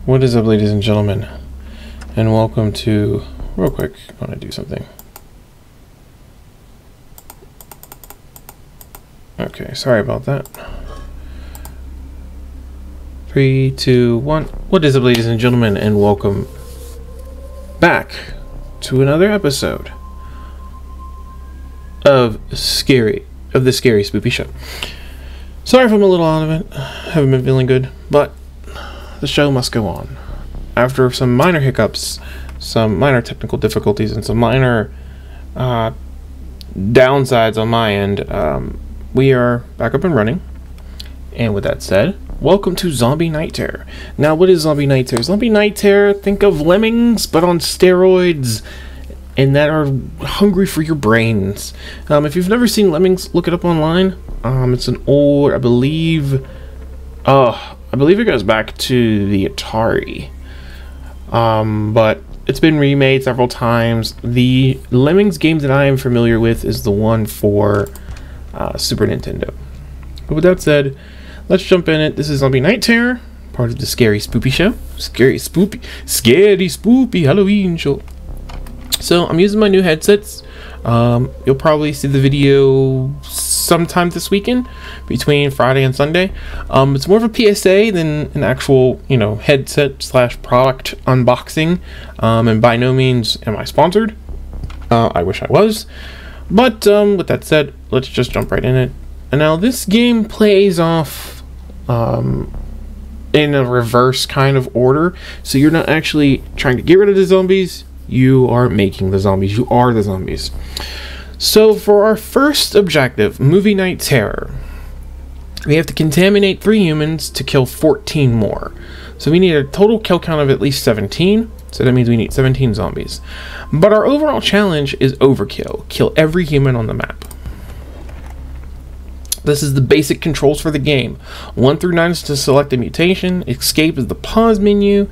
What is up, ladies and gentlemen, and welcome to, real quick, I want to do something. Okay, sorry about that. 3, 2, 1. What is up, ladies and gentlemen, and welcome back to another episode of the Scary Spoopy Show. Sorry if I'm a little out of it. Haven't been feeling good, but the show must go on. After some minor hiccups, some minor technical difficulties, and some minor downsides on my end, we are back up and running. And with that said, welcome to Zombie Night Terror. Now, what is Zombie Night Terror? Zombie Night Terror, think of lemmings, but on steroids, and that are hungry for your brains. If you've never seen Lemmings, look it up online. It's an old, I believe it goes back to the Atari. But it's been remade several times. The Lemmings game that I am familiar with is the one for Super Nintendo. But with that said, let's jump in it. This is Zombie Night Terror, part of the Scary Spoopy Show. Scary Spoopy Halloween show. So I'm using my new headsets. You'll probably see the video sometime this weekend, between Friday and Sunday. It's more of a PSA than an actual, headset / product unboxing. And by no means am I sponsored. I wish I was. But with that said, let's just jump right in it. And now this game plays off in a reverse kind of order. So you're not actually trying to get rid of the zombies. You are making the zombies. You are the zombies. So for our first objective, Movie Night Terror, we have to contaminate 3 humans to kill 14 more. So we need a total kill count of at least 17. So that means we need 17 zombies. But our overall challenge is overkill. Kill every human on the map. This is the basic controls for the game. 1 through 9 is to select a mutation. Escape is the pause menu.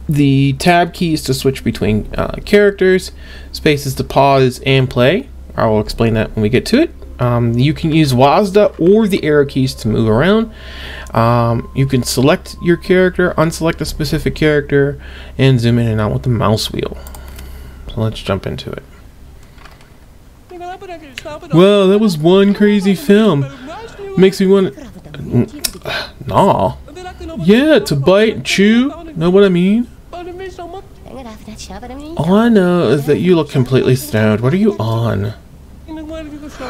The tab key is to switch between characters. Space is to pause and play. I will explain that when we get to it. You can use WASD or the arrow keys to move around. You can select your character, unselect a specific character, and zoom in and out with the mouse wheel. So let's jump into it. Well, that was one crazy film. Makes me want to... Nah. Yeah, to bite and chew. Know what I mean? All I know is that you look completely stoned. What are you on?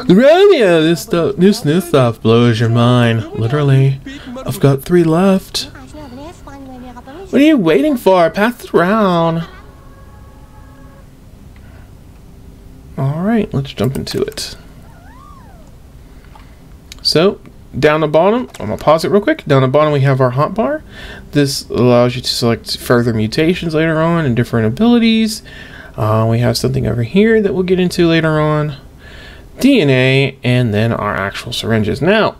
Romeo, this new stuff blows your mind. Literally. I've got 3 left. What are you waiting for? Pass it around. Alright, let's jump into it. So, down the bottom, I'm going to pause it real quick. Down the bottom we have our hotbar. This allows you to select further mutations later on and different abilities. We have something over here that we'll get into later on. DNA, and then our actual syringes. Now,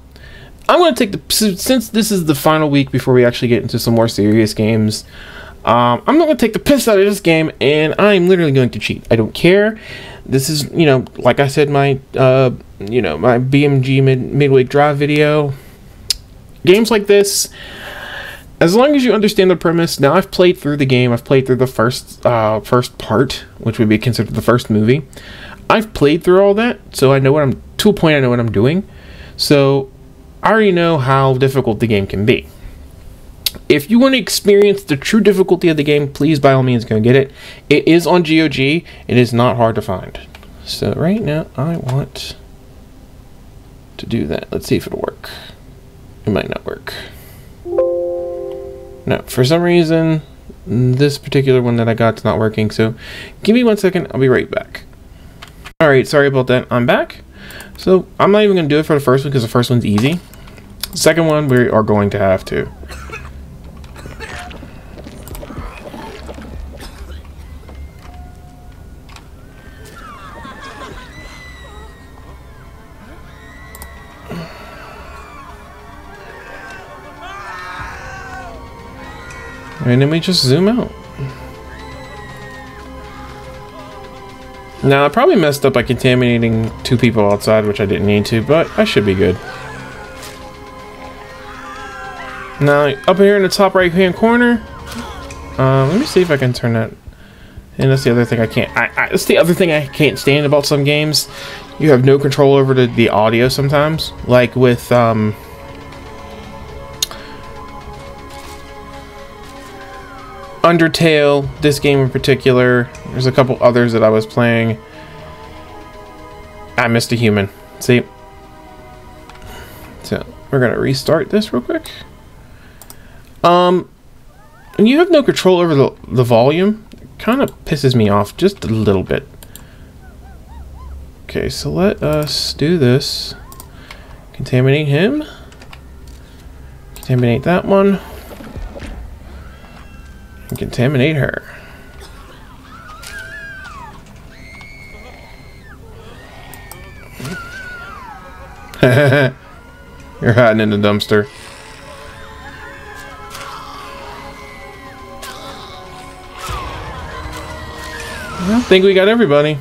I'm going to take since this is the final week before we actually get into some more serious games, I'm not going to take the piss out of this game, and I'm literally going to cheat. I don't care. This is, like I said, my my BMG midweek drive video. Games like this, as long as you understand the premise. Now, I've played through the game. I've played through the first part, which would be considered the first movie. I've played through all that, so I know to a point I know what I'm doing. So I already know how difficult the game can be. If you want to experience the true difficulty of the game, please, by all means, go get it. It is on GOG. It is not hard to find. So right now, I want to do that. Let's see if it'll work. It might not work. No, for some reason, this particular one that I got is not working. So give me 1 second. I'll be right back. Alright, sorry about that. I'm back. So I'm not even going to do it for the first one because the first one's easy. The second one, we are going to have to. And then we just zoom out. Now, I probably messed up by contaminating 2 people outside, which I didn't need to, but I should be good. Now, up here in the top right-hand corner, let me see if I can turn that. And that's the other thing I can't. That's the other thing I can't stand about some games. You have no control over the audio sometimes, like with Undertale. This game in particular. There's a couple others that I was playing. I missed a human. See. So we're gonna restart this real quick. And you have no control over the volume. It kind of pisses me off just a little bit. Okay, so let us do this. Contaminate him. Contaminate that one. And contaminate her. You're hiding in the dumpster. I think we got everybody.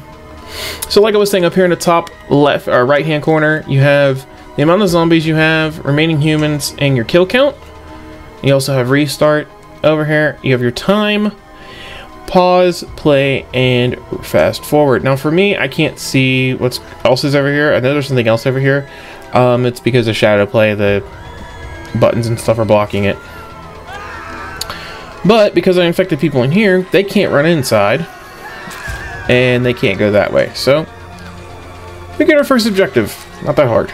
So like I was saying, up here in the top left or right hand corner, you have the amount of zombies you have, remaining humans, and your kill count. You also have restart over here. You have your time, pause, play, and fast forward. Now for me, I can't see what else is over here. I know there's something else over here. It's because of shadow play, the buttons and stuff are blocking it. But because I infected people in here, they can't run inside. And they can't go that way. So, we get our first objective. Not that hard.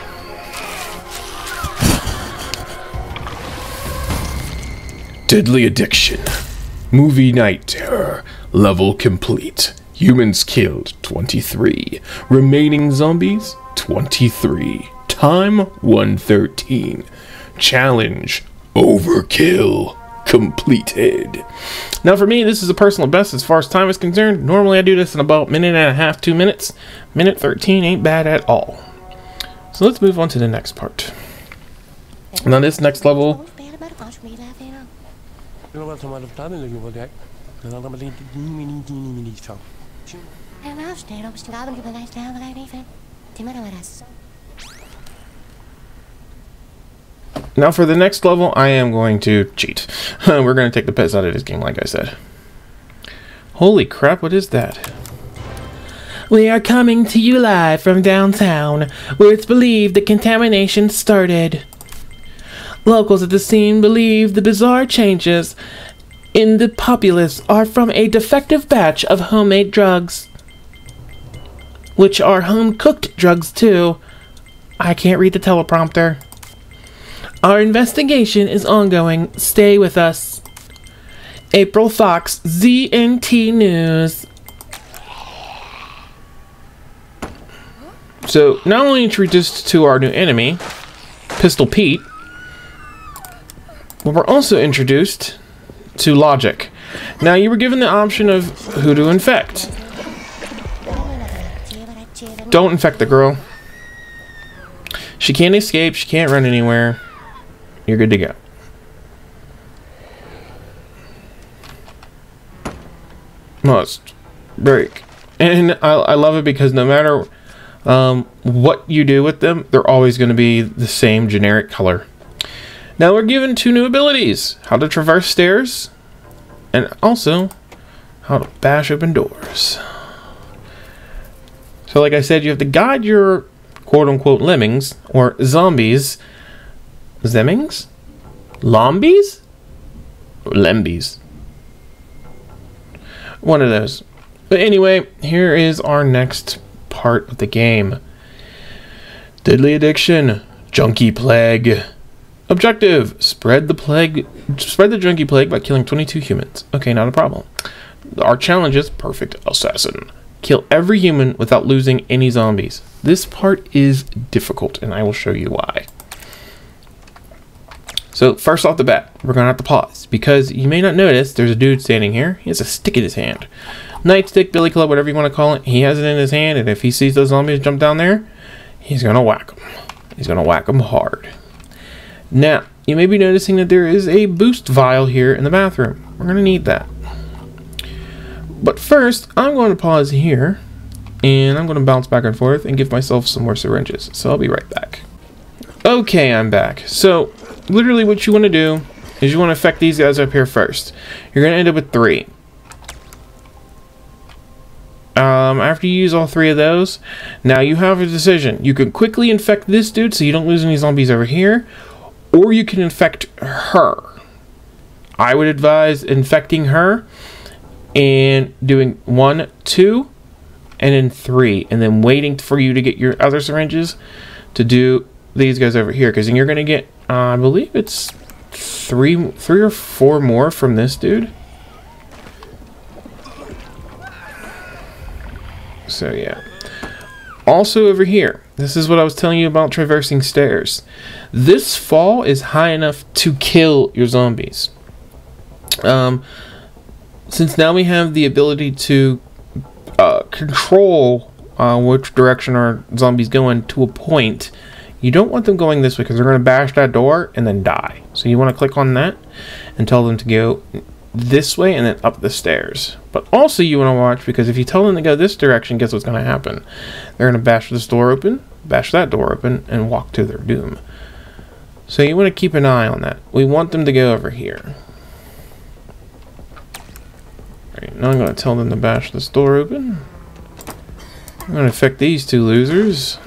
Deadly Addiction. Movie Night Terror. Level complete. Humans killed, 23. Remaining zombies, 23. Time, 113. Challenge, overkill. Completed. Now for me, this is a personal best as far as time is concerned. Normally I do this in about a minute and a half, 2 minutes. Minute 13 ain't bad at all. So let's move on to the next part. Now this next level. Now for the next level, I am going to cheat. We're going to take the piss out of this game, like I said. Holy crap, what is that? We are coming to you live from downtown, where it's believed the contamination started. Locals at the scene believe the bizarre changes in the populace are from a defective batch of homemade drugs. Which are home-cooked drugs, too. I can't read the teleprompter. Our investigation is ongoing. Stay with us. April Fox, ZNT News. So, not only introduced to our new enemy, Pistol Pete, but we're also introduced to Logic. Now, you were given the option of who to infect. Don't infect the girl. She can't escape. She can't run anywhere. You're good to go. Must break. And I love it because no matter what you do with them, they're always going to be the same generic color. Now we're given 2 new abilities. How to traverse stairs. And also, how to bash open doors. So like I said, you have to guide your quote-unquote lemmings, or zombies. Zemmings? Lombies? Or lembies? One of those. But anyway, here is our next part of the game. Deadly Addiction. Junkie Plague. Objective. Spread the junkie plague by killing 22 humans. Okay, not a problem. Our challenge is Perfect Assassin. Kill every human without losing any zombies. This part is difficult, and I will show you why. So, first off the bat, we're going to have to pause, because you may not notice there's a dude standing here. He has a stick in his hand. Nightstick, billy club, whatever you want to call it. He has it in his hand, and if he sees those zombies jump down there, he's going to whack them. He's going to whack them hard. Now, you may be noticing that there is a boost vial here in the bathroom. We're going to need that. But first, I'm going to pause here, and I'm going to bounce back and forth and give myself some more syringes. So I'll be right back. Okay, I'm back. So, literally what you want to do is you want to affect these guys up here first. You're going to end up with 3. After you use all 3 of those, now you have a decision. You can quickly infect this dude so you don't lose any zombies over here, or you can infect her. I would advise infecting her and doing 1, 2, and then 3, and then waiting for you to get your other syringes to do these guys over here, because then you're going to get, I believe it's 3 or 4 more from this dude. So yeah. Also over here, this is what I was telling you about traversing stairs. This fall is high enough to kill your zombies. Since now we have the ability to control which direction our zombies going to a point, you don't want them going this way because they're going to bash that door and then die. So you want to click on that and tell them to go this way and then up the stairs. But also you want to watch, because if you tell them to go this direction, guess what's going to happen? They're going to bash this door open, bash that door open, and walk to their doom. So you want to keep an eye on that. We want them to go over here. Alright, now I'm going to tell them to bash this door open. I'm going to affect these 2 losers.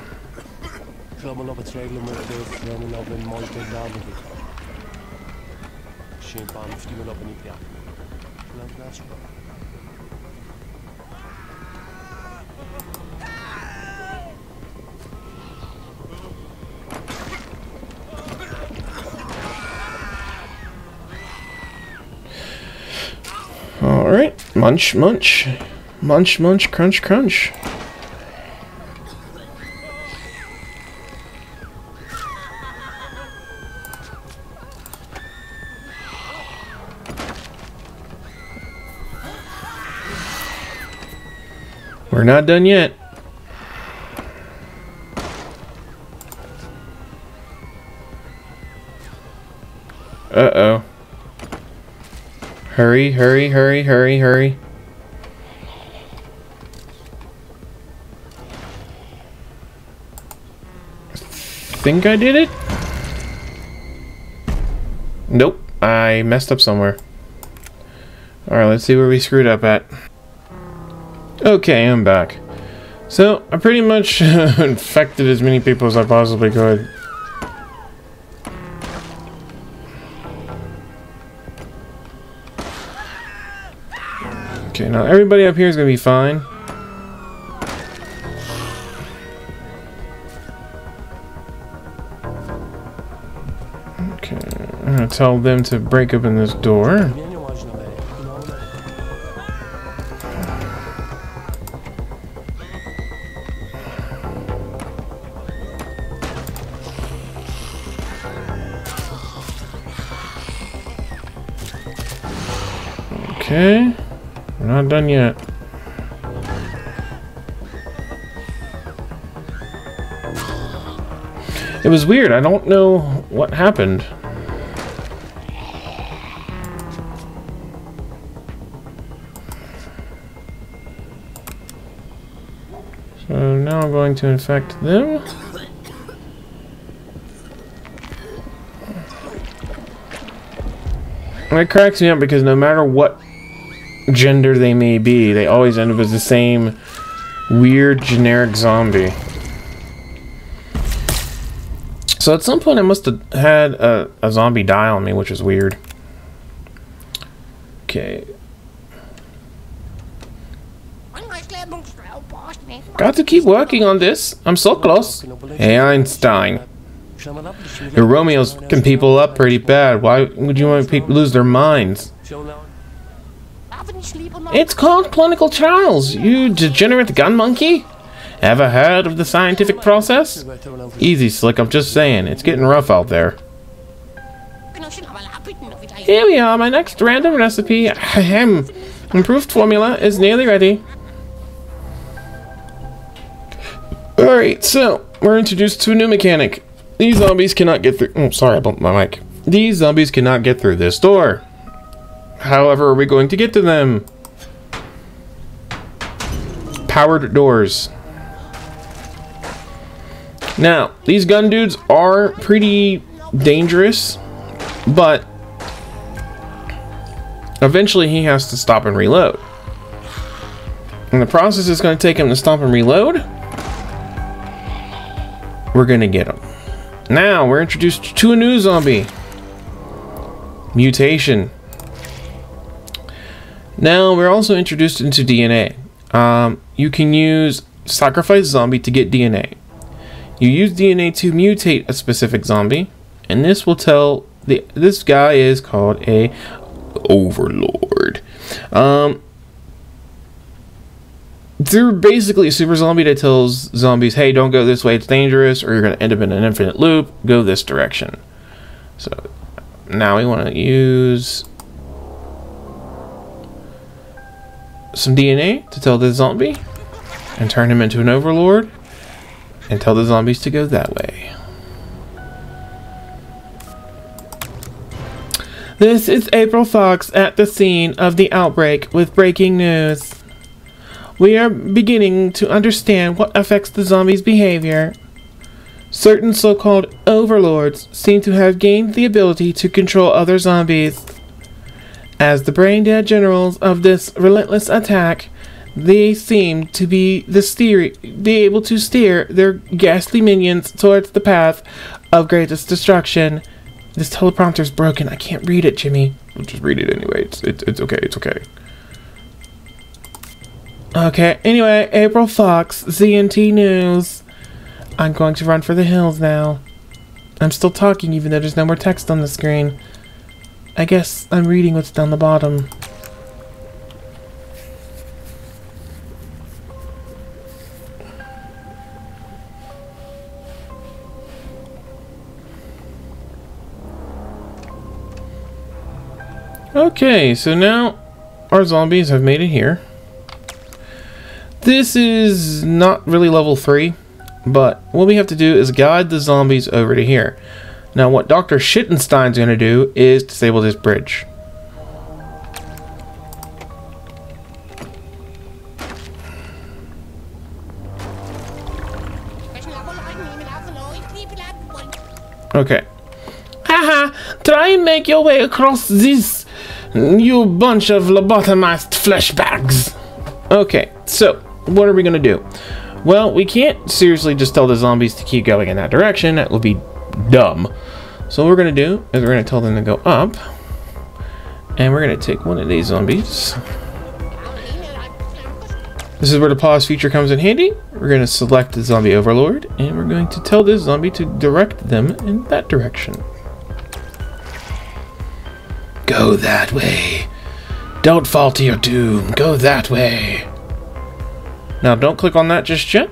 Alright, munch, munch. Munch, munch, crunch, crunch. We're not done yet. Uh-oh. Hurry, hurry, hurry, hurry, hurry. I think I did it? Nope. I messed up somewhere. Alright, let's see where we screwed up at. Okay, I'm back. So, I pretty much infected as many people as I possibly could. Okay, now everybody up here is going to be fine. Okay, I'm going to tell them to break open this door. Okay, we're not done yet. It was weird, I don't know what happened. So now I'm going to infect them. And it cracks me up because no matter what gender they may be, they always end up as the same weird generic zombie. So at some point I must have had a zombie die on me, which is weird. Okay. Got to keep working on this. I'm so close. Hey Einstein. The Romeo's fucking people up pretty bad. Why would you want people lose their minds? It's called clinical trials, you degenerate gun monkey. Ever heard of the scientific process? Easy, Slick, I'm just saying. It's getting rough out there. Here we are, my next random recipe. Ahem. Improved formula is nearly ready. Alright, so, we're introduced to a new mechanic. These zombies cannot get through... Oh, sorry, I bumped my mic. These zombies cannot get through this door. However, are we going to get to them? Powered doors. Now, these gun dudes are pretty dangerous, but eventually he has to stop and reload. And the process is going to take him to stop and reload. We're going to get him. Now we're introduced to a new zombie. Mutation. Now we're also introduced into DNA. You can use sacrifice zombie to get DNA. You use DNA to mutate a specific zombie, and this will tell this guy is called a overlord. They're basically a super zombie that tells zombies, hey, don't go this way, it's dangerous, or you're going to end up in an infinite loop, go this direction. So now we want to use some DNA to tell this zombie and turn him into an overlord and tell the zombies to go that way. This is April Fox at the scene of the outbreak with breaking news. We are beginning to understand what affects the zombies' behavior. Certain so-called overlords seem to have gained the ability to control other zombies. As the brain-dead generals of this relentless attack, they seem to be able to steer their ghastly minions towards the path of greatest destruction. This teleprompter's broken. I can't read it, Jimmy. I'll just read it anyway. It's okay. It's okay. Okay, anyway, April Fox, ZNT News. I'm going to run for the hills now. I'm still talking even though there's no more text on the screen. I guess I'm reading what's down the bottom. Okay, so now our zombies have made it here. This is not really level 3, but what we have to do is guide the zombies over to here. Now what Dr. Shittenstein's going to do is disable this bridge. Okay. Haha! Try and make your way across this, you bunch of lobotomized flesh bags. Okay, so what are we going to do? Well, we can't seriously just tell the zombies to keep going in that direction. That would be dumb. So what we're going to do is we're going to tell them to go up. And we're going to take one of these zombies. This is where the pause feature comes in handy. We're going to select the zombie overlord. And we're going to tell this zombie to direct them in that direction. Go that way. Don't fall to your doom. Go that way. Now, don't click on that just yet.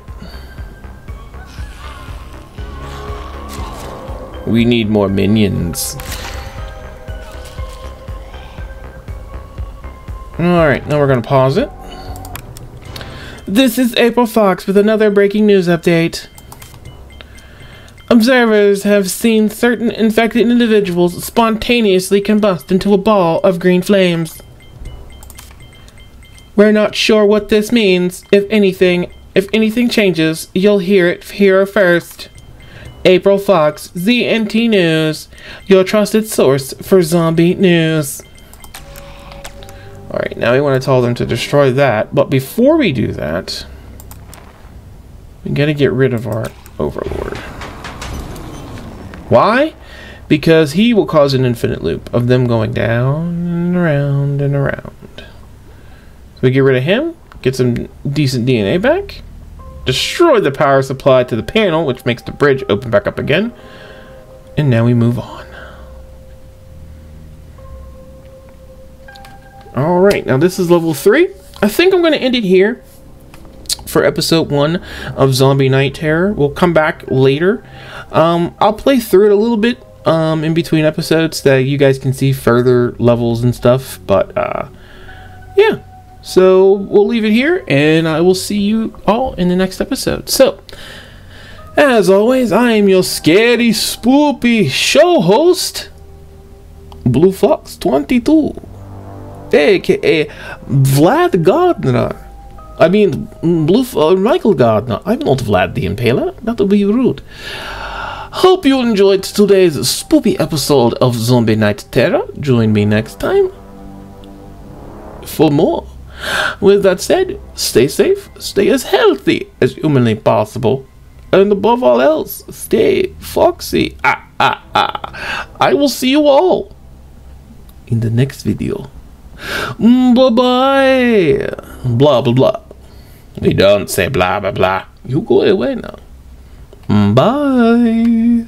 We need more minions. Alright, now we're going to pause it. This is April Fox with another breaking news update. Observers have seen certain infected individuals spontaneously combust into a ball of green flames. We're not sure what this means. If anything changes, you'll hear it here first. April Fox, ZNT News, your trusted source for zombie news. Alright, now we want to tell them to destroy that, but before we do that, we gotta get rid of our overlord. Why? Because he will cause an infinite loop of them going down and around and around. So we get rid of him, get some decent DNA back, destroy the power supply to the panel, which makes the bridge open back up again, and now we move on. Alright, now this is level 3. I think I'm going to end it here for episode 1 of Zombie Night Terror. We'll come back later. I'll play through it a little bit in between episodes so that you guys can see further levels and stuff, but yeah. So we'll leave it here, and I will see you all in the next episode. So, as always, I am your scary, spoopy show host, Blue Fox 22, aka Vlad Gardner. I mean, Michael Gardner. I'm not Vlad the Impaler. That would be rude. Hope you enjoyed today's spoopy episode of Zombie Night Terror. Join me next time. for more. With that said, stay safe, stay as healthy as humanly possible, and above all else, stay foxy. I will see you all in the next video. Bye-bye. Blah, blah, blah. We don't say blah, blah, blah. You go away now. Bye.